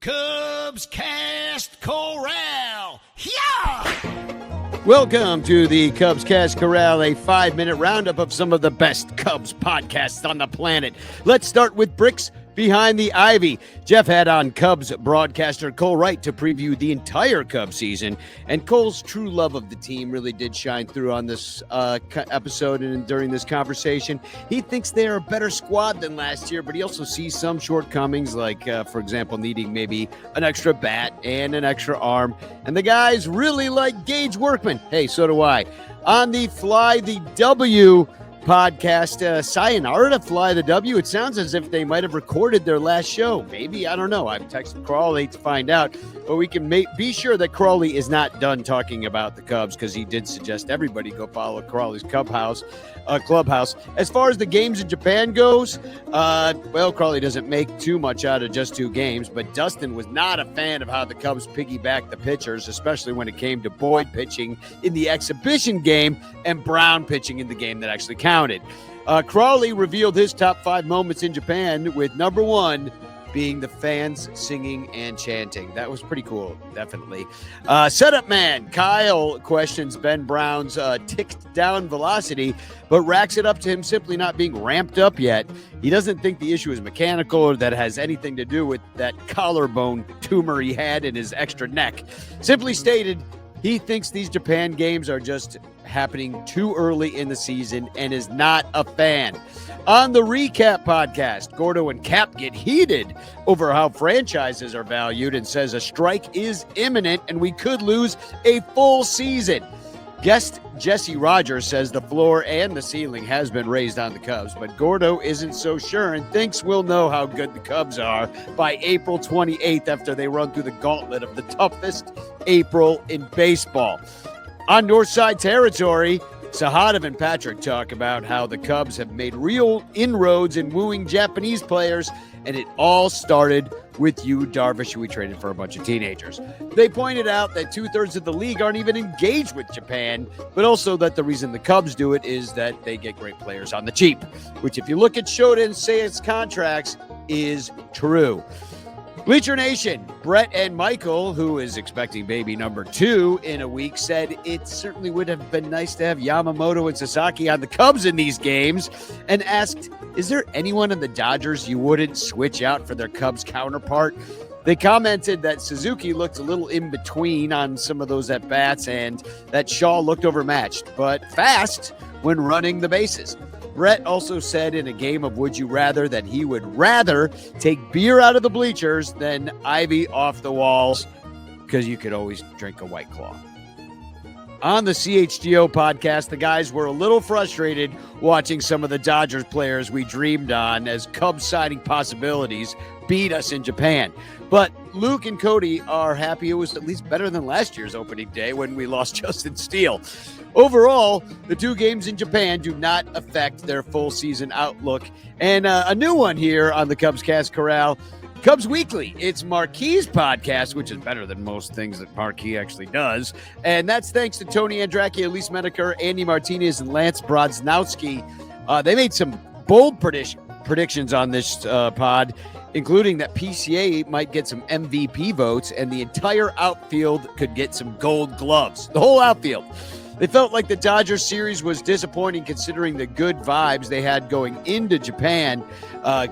Cubs Cast Corral. Yeah! Welcome to the Cubs Cast Corral, a 5-minute roundup of some of the best Cubs podcasts on the planet. Let's start with Bricks Behind the Ivy. Jeff had on Cubs broadcaster Cole Wright to preview the entire Cubs season, and Cole's true love of the team really did shine through on this episode and during this conversation. He thinks they're a better squad than last year, but he also sees some shortcomings, like, for example, needing maybe an extra bat and an extra arm. And the guys really like Gage Workman. Hey, so do I. On the Fly the W podcast, sayonara to Fly the W. It sounds as if they might have recorded their last show. Maybe, I don't know. I've texted Crawley to find out, but we can be sure that Crawley is not done talking about the Cubs, because he did suggest everybody go follow Crawley's clubhouse. As far as the games in Japan goes, Crawley doesn't make too much out of just 2 games, but Dustin was not a fan of how the Cubs piggybacked the pitchers, especially when it came to Boyd pitching in the exhibition game and Brown pitching in the game that actually counted. Crawley revealed his top 5 moments in Japan, with number 1 being the fans singing and chanting. That was pretty cool, definitely. Setup man Kyle questions Ben Brown's ticked down velocity, but racks it up to him simply not being ramped up yet. He doesn't think the issue is mechanical or that has anything to do with that collarbone tumor he had in his extra neck. Simply stated, he thinks these Japan games are just happening too early in the season and is not a fan. On the Recap podcast, Gordo and Cap get heated over how franchises are valued and says a strike is imminent and we could lose a full season. Guest Jesse Rogers says the floor and the ceiling has been raised on the Cubs, but Gordo isn't so sure and thinks we'll know how good the Cubs are by April 28th after they run through the gauntlet of the toughest April in baseball. On Northside territory, Sahadev and Patrick talk about how the Cubs have made real inroads in wooing Japanese players, and it all started with Yu Darvish, who we traded for a bunch of teenagers. They pointed out that 2/3 of the league aren't even engaged with Japan, but also that the reason the Cubs do it is that they get great players on the cheap, which if you look at Shota and Seiya's contracts is true. Bleacher Nation, Brett and Michael, who is expecting baby number 2 in a week, said it certainly would have been nice to have Yamamoto and Sasaki on the Cubs in these games, and asked, is there anyone in the Dodgers you wouldn't switch out for their Cubs counterpart? They commented that Suzuki looked a little in between on some of those at-bats and that Shaw looked overmatched, but fast when running the bases. Brett also said in a game of Would You Rather that he would rather take beer out of the bleachers than Ivy off the walls, because you could always drink a White Claw. On the CHGO podcast, the guys were a little frustrated watching some of the Dodgers players we dreamed on as Cubs signing possibilities beat us in Japan. But Luke and Cody are happy it was at least better than last year's opening day when we lost Justin Steele. Overall, the 2 games in Japan do not affect their full season outlook. And a new one here on the Cubs Cast Corral, Cubs Weekly. It's Marquis' podcast, which is better than most things that Marquis actually does. And that's thanks to Tony Andracki, Elise Menaker, Andy Martinez, and Lance Brodsnowski. They made some bold predictions on this pod, including that PCA might get some MVP votes and the entire outfield could get some gold gloves. The whole outfield. They felt like the Dodgers series was disappointing considering the good vibes they had going into Japan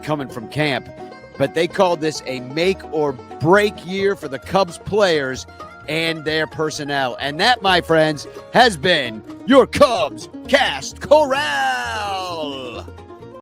coming from camp. But they called this a make or break year for the Cubs players and their personnel. And that, my friends, has been your Cubs Cast Corral.